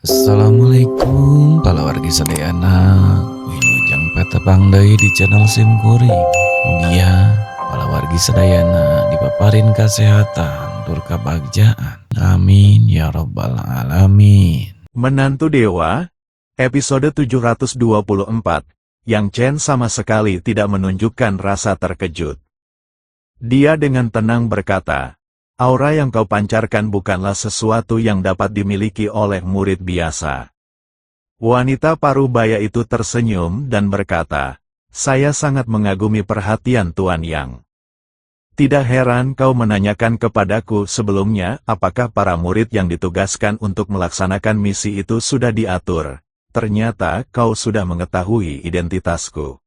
Assalamualaikum kalawargi sadayana wilujeng peta pangdai di channel Simkuring. Mugia kalawargi sadayana dipaparin kesehatan tur kabagjaan. Amin ya robbal alamin. Menantu Dewa, episode 724, yang Chen sama sekali tidak menunjukkan rasa terkejut. Dia dengan tenang berkata, "Aura yang kau pancarkan bukanlah sesuatu yang dapat dimiliki oleh murid biasa." Wanita parubaya itu tersenyum dan berkata, "Saya sangat mengagumi perhatian Tuan Yang. Tidak heran kau menanyakan kepadaku sebelumnya apakah para murid yang ditugaskan untuk melaksanakan misi itu sudah diatur. Ternyata kau sudah mengetahui identitasku."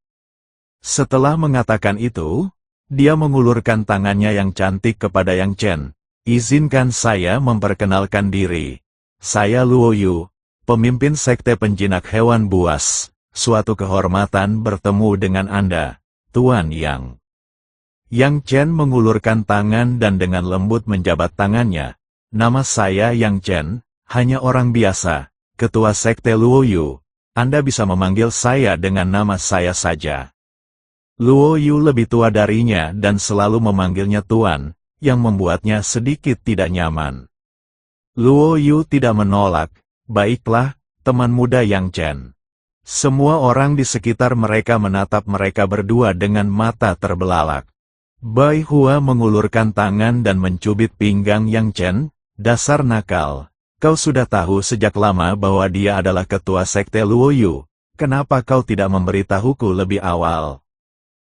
Setelah mengatakan itu, dia mengulurkan tangannya yang cantik kepada Yang Chen. "Izinkan saya memperkenalkan diri. Saya Luo Yu, pemimpin sekte penjinak hewan buas. Suatu kehormatan bertemu dengan Anda, Tuan Yang." Yang Chen mengulurkan tangan dan dengan lembut menjabat tangannya. "Nama saya Yang Chen, hanya orang biasa, ketua sekte Luo Yu. Anda bisa memanggil saya dengan nama saya saja." Luo Yu lebih tua darinya dan selalu memanggilnya Tuan, yang membuatnya sedikit tidak nyaman. Luo Yu tidak menolak. "Baiklah, teman muda Yang Chen." Semua orang di sekitar mereka menatap mereka berdua dengan mata terbelalak. Bai Hua mengulurkan tangan dan mencubit pinggang Yang Chen. "Dasar nakal. Kau sudah tahu sejak lama bahwa dia adalah ketua sekte Luo Yu. Kenapa kau tidak memberitahuku lebih awal?"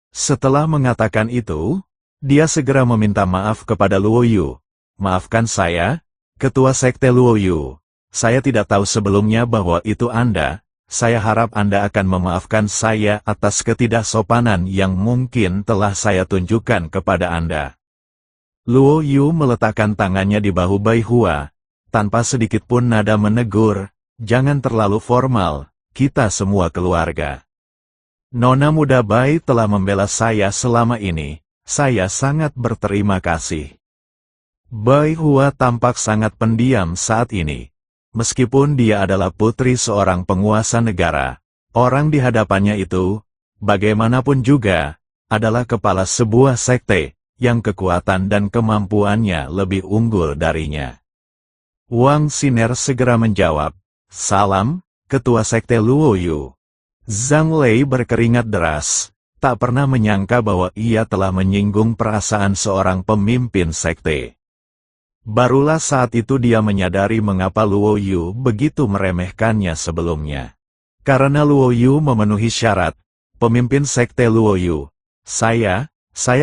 Setelah mengatakan itu, dia segera meminta maaf kepada Luo Yu. "Maafkan saya, ketua sekte Luo Yu. Saya tidak tahu sebelumnya bahwa itu Anda. Saya harap Anda akan memaafkan saya atas ketidaksopanan yang mungkin telah saya tunjukkan kepada Anda." Luo Yu meletakkan tangannya di bahu Bai Hua, tanpa sedikit pun nada menegur, "Jangan terlalu formal, kita semua keluarga. Nona muda Bai telah membela saya selama ini, saya sangat berterima kasih." Bai Hua tampak sangat pendiam saat ini. Meskipun dia adalah putri seorang penguasa negara, orang di hadapannya itu, bagaimanapun juga, adalah kepala sebuah sekte, yang kekuatan dan kemampuannya lebih unggul darinya. Wang Xiner segera menjawab, "Salam, ketua sekte Luo Yu." Zhang Lei berkeringat deras, tak pernah menyangka bahwa ia telah menyinggung perasaan seorang pemimpin sekte. Barulah saat itu dia menyadari mengapa Luo Yu begitu meremehkannya sebelumnya. Karena Luo Yu memenuhi syarat, pemimpin sekte Luo Yu. Saya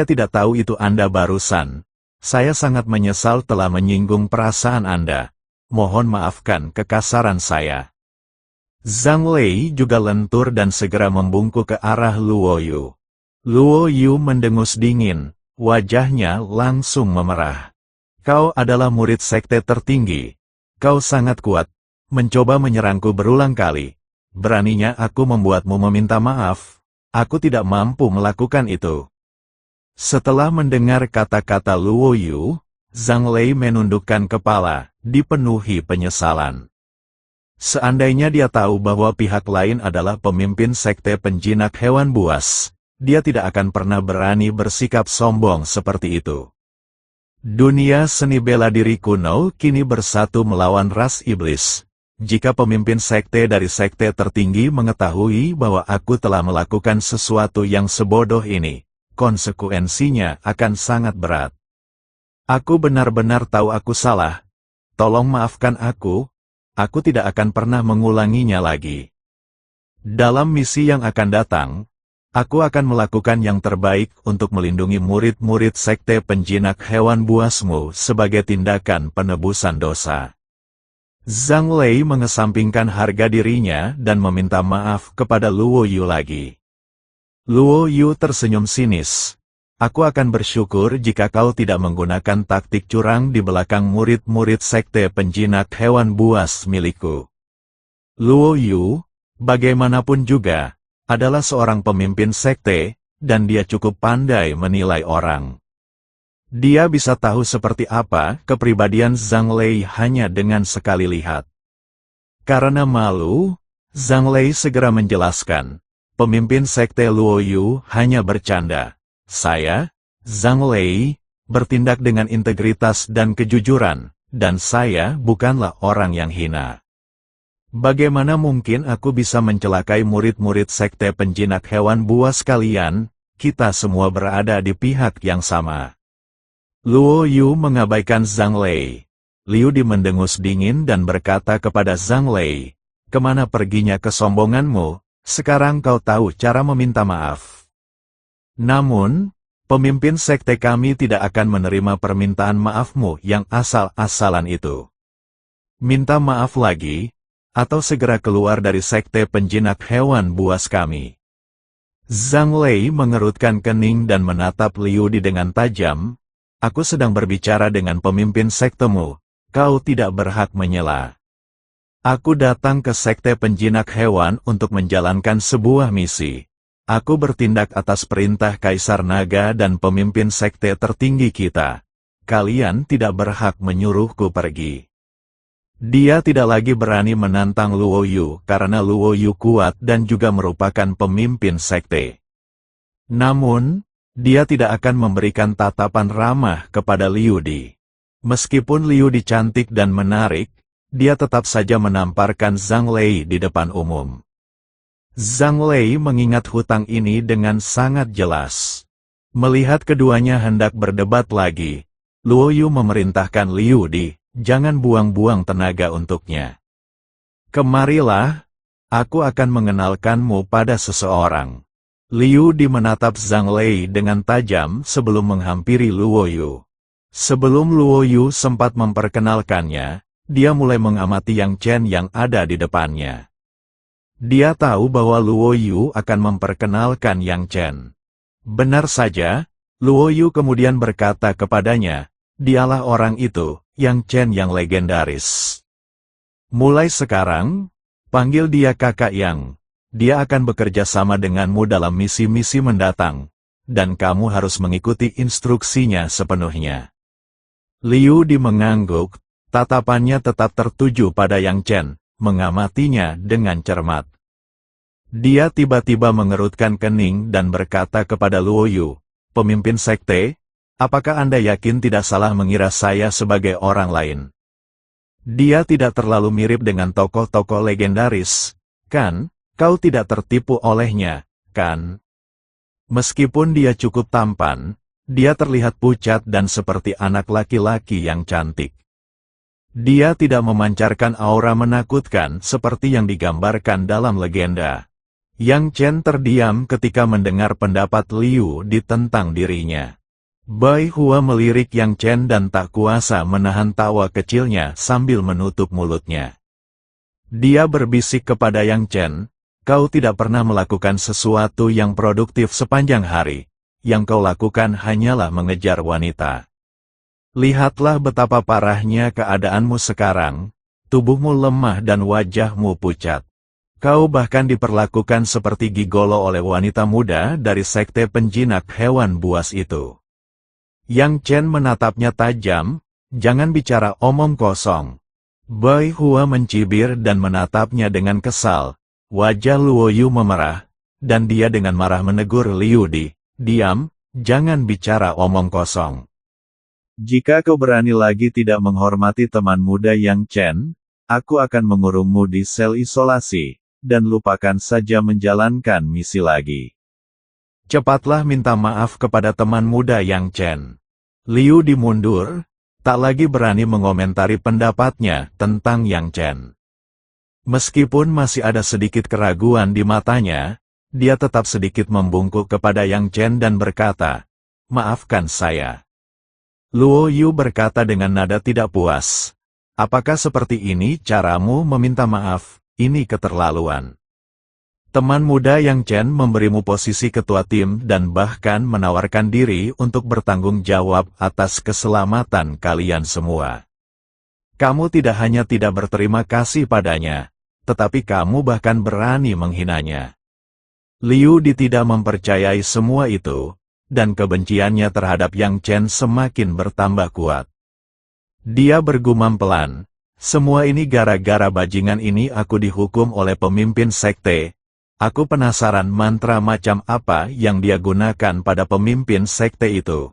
tidak tahu itu Anda barusan. Saya sangat menyesal telah menyinggung perasaan Anda. Mohon maafkan kekasaran saya." Zhang Lei juga lentur dan segera membungkuk ke arah Luo Yu. Luo Yu mendengus dingin, wajahnya langsung memerah. "Kau adalah murid sekte tertinggi. Kau sangat kuat, mencoba menyerangku berulang kali. Beraninya aku membuatmu meminta maaf. Aku tidak mampu melakukan itu." Setelah mendengar kata-kata Luo Yu, Zhang Lei menundukkan kepala, dipenuhi penyesalan. Seandainya dia tahu bahwa pihak lain adalah pemimpin sekte penjinak hewan buas, dia tidak akan pernah berani bersikap sombong seperti itu. Dunia seni bela diri kuno kini bersatu melawan ras iblis. Jika pemimpin sekte dari sekte tertinggi mengetahui bahwa aku telah melakukan sesuatu yang sebodoh ini, konsekuensinya akan sangat berat. Aku benar-benar tahu aku salah. Tolong maafkan aku. Aku tidak akan pernah mengulanginya lagi. Dalam misi yang akan datang, aku akan melakukan yang terbaik untuk melindungi murid-murid sekte penjinak hewan buasmu sebagai tindakan penebusan dosa. Zhang Lei mengesampingkan harga dirinya dan meminta maaf kepada Luo Yu lagi. Luo Yu tersenyum sinis. "Aku akan bersyukur jika kau tidak menggunakan taktik curang di belakang murid-murid sekte penjinak hewan buas milikku." Luo Yu, bagaimanapun juga, adalah seorang pemimpin sekte, dan dia cukup pandai menilai orang. Dia bisa tahu seperti apa kepribadian Zhang Lei hanya dengan sekali lihat. Karena malu, Zhang Lei segera menjelaskan. Pemimpin sekte Luo Yu hanya bercanda. Saya, Zhang Lei, bertindak dengan integritas dan kejujuran, dan saya bukanlah orang yang hina. Bagaimana mungkin aku bisa mencelakai murid-murid sekte penjinak hewan buas kalian? Kita semua berada di pihak yang sama. Luo Yu mengabaikan Zhang Lei. Liu Di mendengus dingin dan berkata kepada Zhang Lei, "Kemana perginya kesombonganmu? Sekarang kau tahu cara meminta maaf." Namun, pemimpin sekte kami tidak akan menerima permintaan maafmu yang asal-asalan itu. Minta maaf lagi, atau segera keluar dari sekte penjinak hewan buas kami. Zhang Lei mengerutkan kening dan menatap Liu Di dengan tajam. Aku sedang berbicara dengan pemimpin sektemu. Kau tidak berhak menyela. Aku datang ke sekte penjinak hewan untuk menjalankan sebuah misi. Aku bertindak atas perintah Kaisar Naga dan pemimpin sekte tertinggi kita. Kalian tidak berhak menyuruhku pergi. Dia tidak lagi berani menantang Luo Yu karena Luo Yu kuat dan juga merupakan pemimpin sekte. Namun, dia tidak akan memberikan tatapan ramah kepada Liu Di. Meskipun Liu Di cantik dan menarik, dia tetap saja menamparkan Zhang Lei di depan umum. Zhang Lei mengingat hutang ini dengan sangat jelas. Melihat keduanya hendak berdebat lagi, Luo Yu memerintahkan Liu Di, jangan buang-buang tenaga untuknya. Kemarilah, aku akan mengenalkanmu pada seseorang. Liu Di menatap Zhang Lei dengan tajam sebelum menghampiri Luo Yu. Sebelum Luo Yu sempat memperkenalkannya, dia mulai mengamati Yang Chen yang ada di depannya. Dia tahu bahwa Luo Yu akan memperkenalkan Yang Chen. Benar saja, Luo Yu kemudian berkata kepadanya, dialah orang itu, Yang Chen yang legendaris. Mulai sekarang, panggil dia Kakak Yang. Dia akan bekerja sama denganmu dalam misi-misi mendatang, dan kamu harus mengikuti instruksinya sepenuhnya. Liu Di mengangguk, tatapannya tetap tertuju pada Yang Chen, mengamatinya dengan cermat. Dia tiba-tiba mengerutkan kening dan berkata kepada Luo Yu, "Pemimpin sekte, apakah Anda yakin tidak salah mengira saya sebagai orang lain? Dia tidak terlalu mirip dengan tokoh-tokoh legendaris, kan? Kau tidak tertipu olehnya, kan?" Meskipun dia cukup tampan, dia terlihat pucat dan seperti anak laki-laki yang cantik. Dia tidak memancarkan aura menakutkan seperti yang digambarkan dalam legenda. Yang Chen terdiam ketika mendengar pendapat Liu Di tentang dirinya. Bai Hua melirik Yang Chen dan tak kuasa menahan tawa kecilnya sambil menutup mulutnya. Dia berbisik kepada Yang Chen, "Kau tidak pernah melakukan sesuatu yang produktif sepanjang hari. Yang kau lakukan hanyalah mengejar wanita. Lihatlah betapa parahnya keadaanmu sekarang, tubuhmu lemah dan wajahmu pucat. Kau bahkan diperlakukan seperti gigolo oleh wanita muda dari sekte penjinak hewan buas itu." Yang Chen menatapnya tajam, "Jangan bicara omong kosong." Bai Hua mencibir dan menatapnya dengan kesal. Wajah Luo Yu memerah, dan dia dengan marah menegur Liu Di, "Diam, jangan bicara omong kosong. Jika kau berani lagi tidak menghormati teman muda Yang Chen, aku akan mengurungmu di sel isolasi, dan lupakan saja menjalankan misi lagi. Cepatlah minta maaf kepada teman muda Yang Chen." Liu Di mundur, tak lagi berani mengomentari pendapatnya tentang Yang Chen. Meskipun masih ada sedikit keraguan di matanya, dia tetap sedikit membungkuk kepada Yang Chen dan berkata, "Maafkan saya." Luo Yu berkata dengan nada tidak puas, "Apakah seperti ini caramu meminta maaf? Ini keterlaluan." Teman muda Yang Chen memberimu posisi ketua tim dan bahkan menawarkan diri untuk bertanggung jawab atas keselamatan kalian semua. Kamu tidak hanya tidak berterima kasih padanya, tetapi kamu bahkan berani menghinanya. Liu Di tidak mempercayai semua itu, dan kebenciannya terhadap Yang Chen semakin bertambah kuat. Dia bergumam pelan, Semua ini gara-gara bajingan ini aku dihukum oleh pemimpin sekte. Aku penasaran mantra macam apa yang dia gunakan pada pemimpin sekte itu.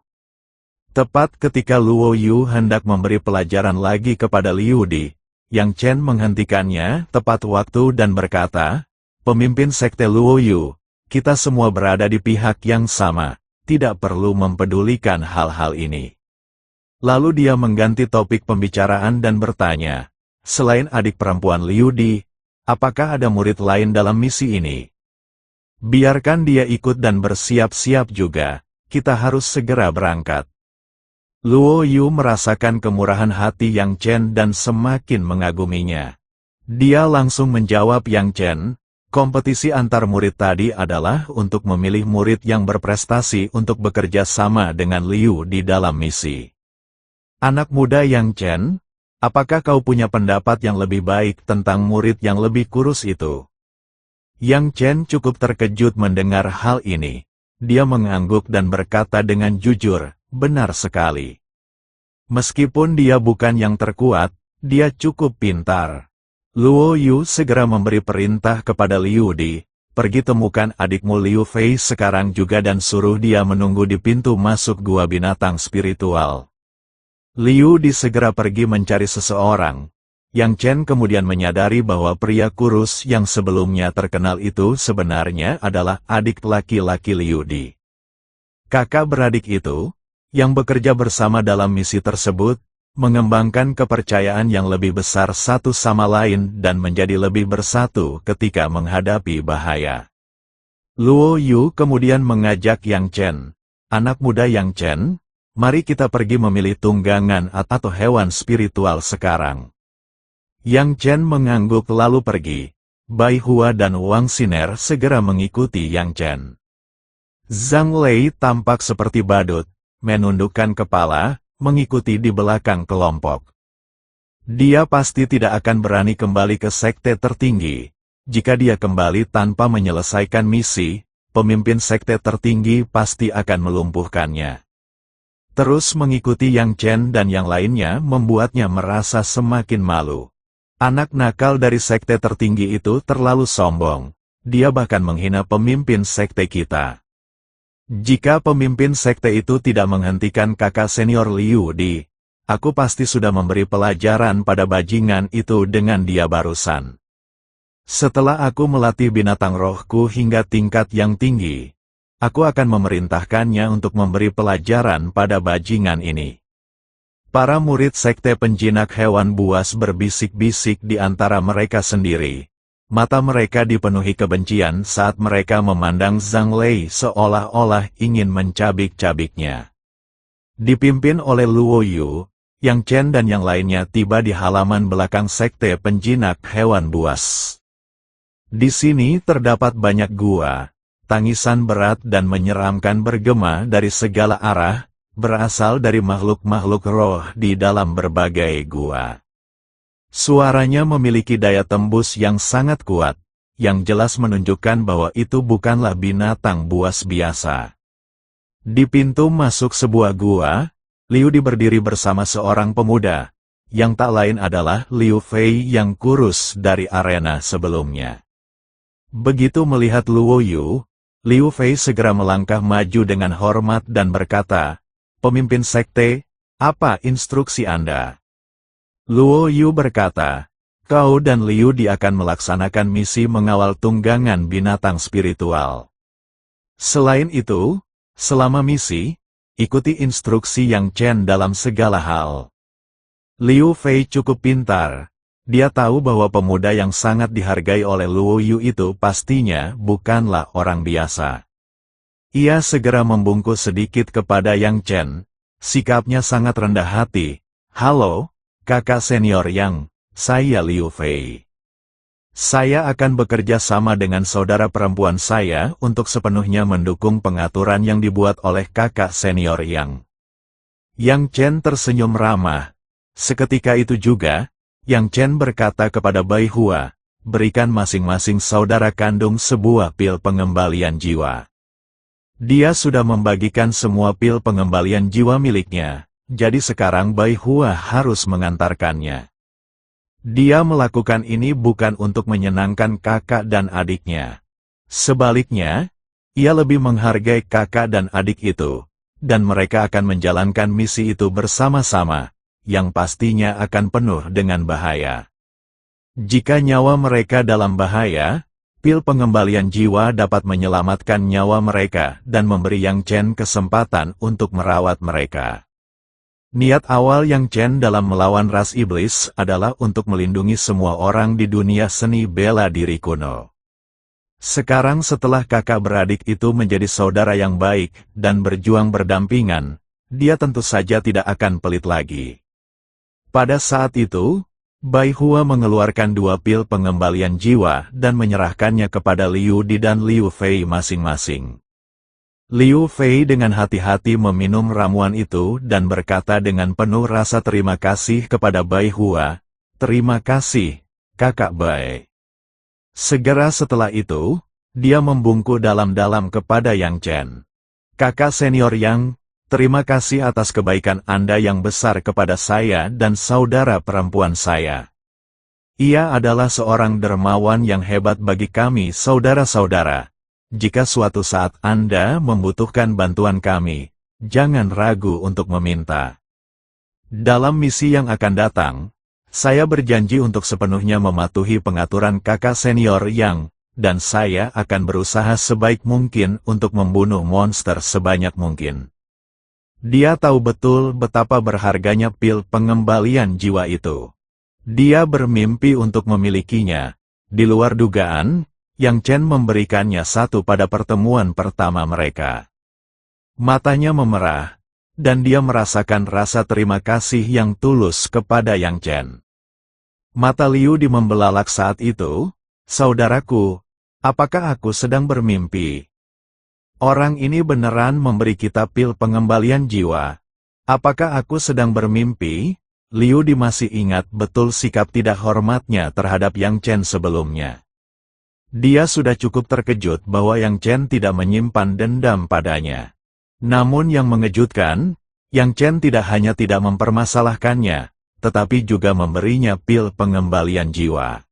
Tepat ketika Luo Yu hendak memberi pelajaran lagi kepada Liu Di, Yang Chen menghentikannya tepat waktu dan berkata, "Pemimpin sekte Luo Yu, kita semua berada di pihak yang sama, tidak perlu mempedulikan hal-hal ini." Lalu dia mengganti topik pembicaraan dan bertanya, "Selain adik perempuan Liu Di, apakah ada murid lain dalam misi ini? Biarkan dia ikut dan bersiap-siap juga, kita harus segera berangkat." Luo Yu merasakan kemurahan hati Yang Chen dan semakin mengaguminya. Dia langsung menjawab, "Yang Chen, kompetisi antar murid tadi adalah untuk memilih murid yang berprestasi untuk bekerja sama dengan Liu di dalam misi. Anak muda Yang Chen, apakah kau punya pendapat yang lebih baik tentang murid yang lebih kurus itu?" Yang Chen cukup terkejut mendengar hal ini. Dia mengangguk dan berkata dengan jujur, "Benar sekali. Meskipun dia bukan yang terkuat, dia cukup pintar." Luo Yu segera memberi perintah kepada Liu Di, "Pergi temukan adikmu Liu Fei sekarang juga dan suruh dia menunggu di pintu masuk gua binatang spiritual." Liu Di segera pergi mencari seseorang. Yang Chen kemudian menyadari bahwa pria kurus yang sebelumnya terkenal itu sebenarnya adalah adik laki-laki Liu Di. Kakak beradik itu, yang bekerja bersama dalam misi tersebut, mengembangkan kepercayaan yang lebih besar satu sama lain dan menjadi lebih bersatu ketika menghadapi bahaya. Luo Yu kemudian mengajak Yang Chen, "Anak muda Yang Chen, mari kita pergi memilih tunggangan atau hewan spiritual sekarang." Yang Chen mengangguk lalu pergi. Bai Hua dan Wang Xiner segera mengikuti Yang Chen. Zhang Lei tampak seperti badut, menundukkan kepala, mengikuti di belakang kelompok. Dia pasti tidak akan berani kembali ke sekte tertinggi. Jika dia kembali tanpa menyelesaikan misi, pemimpin sekte tertinggi pasti akan melumpuhkannya. Terus mengikuti Yang Chen dan yang lainnya membuatnya merasa semakin malu. Anak nakal dari sekte tertinggi itu terlalu sombong. Dia bahkan menghina pemimpin sekte kita. Jika pemimpin sekte itu tidak menghentikan kakak senior Liu Di, aku pasti sudah memberi pelajaran pada bajingan itu dengan dia barusan. Setelah aku melatih binatang rohku hingga tingkat yang tinggi, aku akan memerintahkannya untuk memberi pelajaran pada bajingan ini." Para murid sekte penjinak hewan buas berbisik-bisik di antara mereka sendiri. Mata mereka dipenuhi kebencian saat mereka memandang Zhang Lei seolah-olah ingin mencabik-cabiknya. Dipimpin oleh Luo Yu, Yang Chen dan yang lainnya tiba di halaman belakang sekte penjinak hewan buas. Di sini terdapat banyak gua, tangisan berat dan menyeramkan bergema dari segala arah, berasal dari makhluk-makhluk roh di dalam berbagai gua. Suaranya memiliki daya tembus yang sangat kuat, yang jelas menunjukkan bahwa itu bukanlah binatang buas biasa. Di pintu masuk sebuah gua, Liu Di berdiri bersama seorang pemuda, yang tak lain adalah Liu Fei yang kurus dari arena sebelumnya. Begitu melihat Luo Yu, Liu Fei segera melangkah maju dengan hormat dan berkata, "Pemimpin sekte, apa instruksi Anda?" Luo Yu berkata, "Kau dan Liu Di akan melaksanakan misi mengawal tunggangan binatang spiritual. Selain itu, selama misi, ikuti instruksi Yang Chen dalam segala hal." Liu Fei cukup pintar. Dia tahu bahwa pemuda yang sangat dihargai oleh Luo Yu itu pastinya bukanlah orang biasa. Ia segera membungkuk sedikit kepada Yang Chen. Sikapnya sangat rendah hati. "Halo, kakak senior Yang, saya Liu Fei. Saya akan bekerja sama dengan saudara perempuan saya untuk sepenuhnya mendukung pengaturan yang dibuat oleh kakak senior Yang." Yang Chen tersenyum ramah. Seketika itu juga, Yang Chen berkata kepada Bai Hua, "Berikan masing-masing saudara kandung sebuah pil pengembalian jiwa." Dia sudah membagikan semua pil pengembalian jiwa miliknya. Jadi sekarang Bai Hua harus mengantarkannya. Dia melakukan ini bukan untuk menyenangkan kakak dan adiknya. Sebaliknya, ia lebih menghargai kakak dan adik itu, dan mereka akan menjalankan misi itu bersama-sama, yang pastinya akan penuh dengan bahaya. Jika nyawa mereka dalam bahaya, pil pengembalian jiwa dapat menyelamatkan nyawa mereka dan memberi Yang Chen kesempatan untuk merawat mereka. Niat awal Yang Chen dalam melawan ras iblis adalah untuk melindungi semua orang di dunia seni bela diri kuno. Sekarang setelah kakak beradik itu menjadi saudara yang baik dan berjuang berdampingan, dia tentu saja tidak akan pelit lagi. Pada saat itu, Bai Hua mengeluarkan 2 pil pengembalian jiwa dan menyerahkannya kepada Liu Di dan Liu Fei masing-masing. Liu Fei dengan hati-hati meminum ramuan itu dan berkata dengan penuh rasa terima kasih kepada Bai Hua, "Terima kasih, kakak Bai." Segera setelah itu, dia membungkuk dalam-dalam kepada Yang Chen. "Kakak senior Yang, terima kasih atas kebaikan Anda yang besar kepada saya dan saudara perempuan saya. Ia adalah seorang dermawan yang hebat bagi kami saudara-saudara. Jika suatu saat Anda membutuhkan bantuan kami, jangan ragu untuk meminta. Dalam misi yang akan datang, saya berjanji untuk sepenuhnya mematuhi pengaturan kakak senior Yang, dan saya akan berusaha sebaik mungkin untuk membunuh monster sebanyak mungkin." Dia tahu betul betapa berharganya pil pengembalian jiwa itu. Dia bermimpi untuk memilikinya. Di luar dugaan, Yang Chen memberikannya satu pada pertemuan pertama mereka. Matanya memerah, dan dia merasakan rasa terima kasih yang tulus kepada Yang Chen. Mata Liu Di membelalak saat itu, "Saudaraku, apakah aku sedang bermimpi? Orang ini beneran memberi kita pil pengembalian jiwa. Apakah aku sedang bermimpi?" Liu Di masih ingat betul sikap tidak hormatnya terhadap Yang Chen sebelumnya. Dia sudah cukup terkejut bahwa Yang Chen tidak menyimpan dendam padanya. Namun yang mengejutkan, Yang Chen tidak hanya tidak mempermasalahkannya, tetapi juga memberinya pil pengembalian jiwa.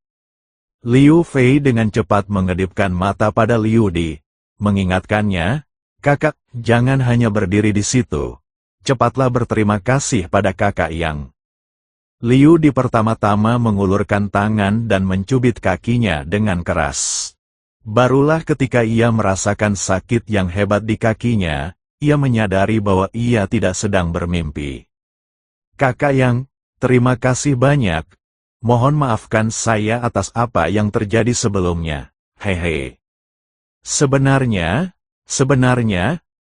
Liu Fei dengan cepat mengedipkan mata pada Liu Di, mengingatkannya, "Kakak, jangan hanya berdiri di situ. Cepatlah berterima kasih pada kakak Yang." Liu Di pertama-tama mengulurkan tangan dan mencubit kakinya dengan keras. Barulah ketika ia merasakan sakit yang hebat di kakinya, ia menyadari bahwa ia tidak sedang bermimpi. "Kakak Yang, terima kasih banyak. Mohon maafkan saya atas apa yang terjadi sebelumnya. Hehe. Sebenarnya,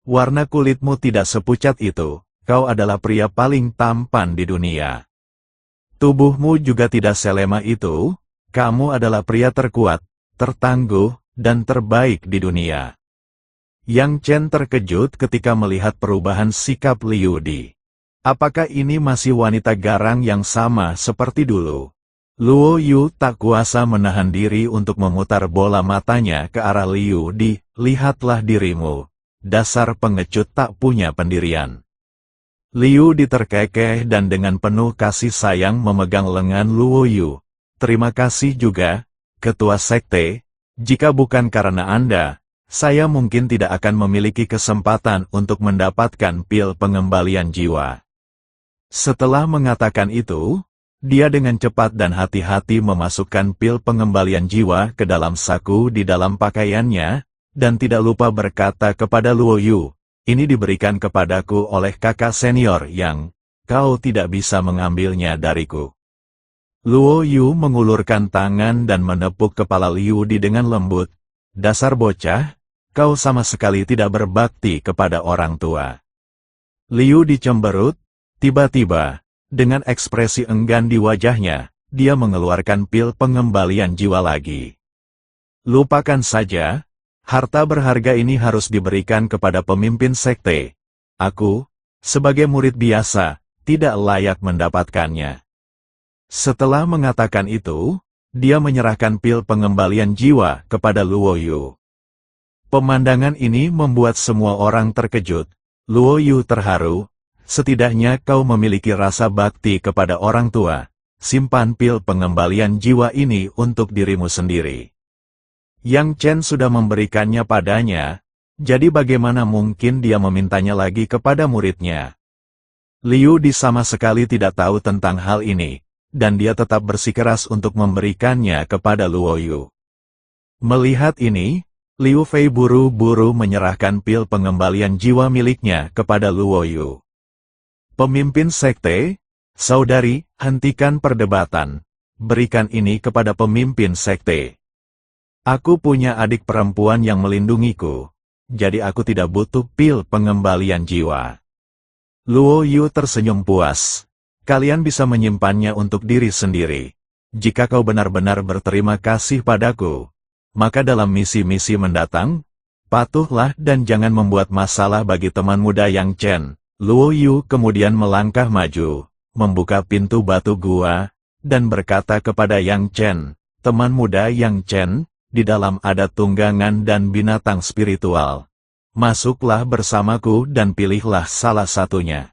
warna kulitmu tidak sepucat itu. Kau adalah pria paling tampan di dunia. Tubuhmu juga tidak selemah itu. Kamu adalah pria terkuat, tertangguh, dan terbaik di dunia." Yang Chen terkejut ketika melihat perubahan sikap Liu Di. Apakah ini masih wanita garang yang sama seperti dulu? Luo Yu tak kuasa menahan diri untuk memutar bola matanya ke arah Liu Di. "Lihatlah dirimu, dasar pengecut tak punya pendirian." Liu Di terkekeh dan dengan penuh kasih sayang memegang lengan Luo Yu. "Terima kasih juga, Ketua Sekte. Jika bukan karena Anda, saya mungkin tidak akan memiliki kesempatan untuk mendapatkan pil pengembalian jiwa." Setelah mengatakan itu, dia dengan cepat dan hati-hati memasukkan pil pengembalian jiwa ke dalam saku di dalam pakaiannya, dan tidak lupa berkata kepada Luo Yu, "Ini diberikan kepadaku oleh kakak senior Yang, kau tidak bisa mengambilnya dariku." Luo Yu mengulurkan tangan dan menepuk kepala Liu Di dengan lembut. "Dasar bocah, kau sama sekali tidak berbakti kepada orang tua." Liu Di cemberut, tiba-tiba, dengan ekspresi enggan di wajahnya, dia mengeluarkan pil pengembalian jiwa lagi. "Lupakan saja. Harta berharga ini harus diberikan kepada pemimpin sekte. Aku, sebagai murid biasa, tidak layak mendapatkannya." Setelah mengatakan itu, dia menyerahkan pil pengembalian jiwa kepada Luo Yu. Pemandangan ini membuat semua orang terkejut. Luo Yu terharu, "Setidaknya kau memiliki rasa bakti kepada orang tua. simpan pil pengembalian jiwa ini untuk dirimu sendiri. Yang Chen sudah memberikannya padanya, jadi bagaimana mungkin dia memintanya lagi kepada muridnya? Liu Di sama sekali tidak tahu tentang hal ini, dan dia tetap bersikeras untuk memberikannya kepada Luo Yu. Melihat ini, Liu Fei buru-buru menyerahkan pil pengembalian jiwa miliknya kepada Luo Yu. Pemimpin sekte, saudari, hentikan perdebatan. Berikan ini kepada pemimpin sekte. Aku punya adik perempuan yang melindungiku, jadi aku tidak butuh pil pengembalian jiwa. Luo Yu tersenyum puas. Kalian bisa menyimpannya untuk diri sendiri. Jika kau benar-benar berterima kasih padaku, maka dalam misi-misi mendatang, patuhlah dan jangan membuat masalah bagi teman muda Yang Chen. Luo Yu kemudian melangkah maju, membuka pintu batu gua, dan berkata kepada Yang Chen, teman muda Yang Chen, di dalam ada tunggangan dan binatang spiritual. Masuklah bersamaku dan pilihlah salah satunya.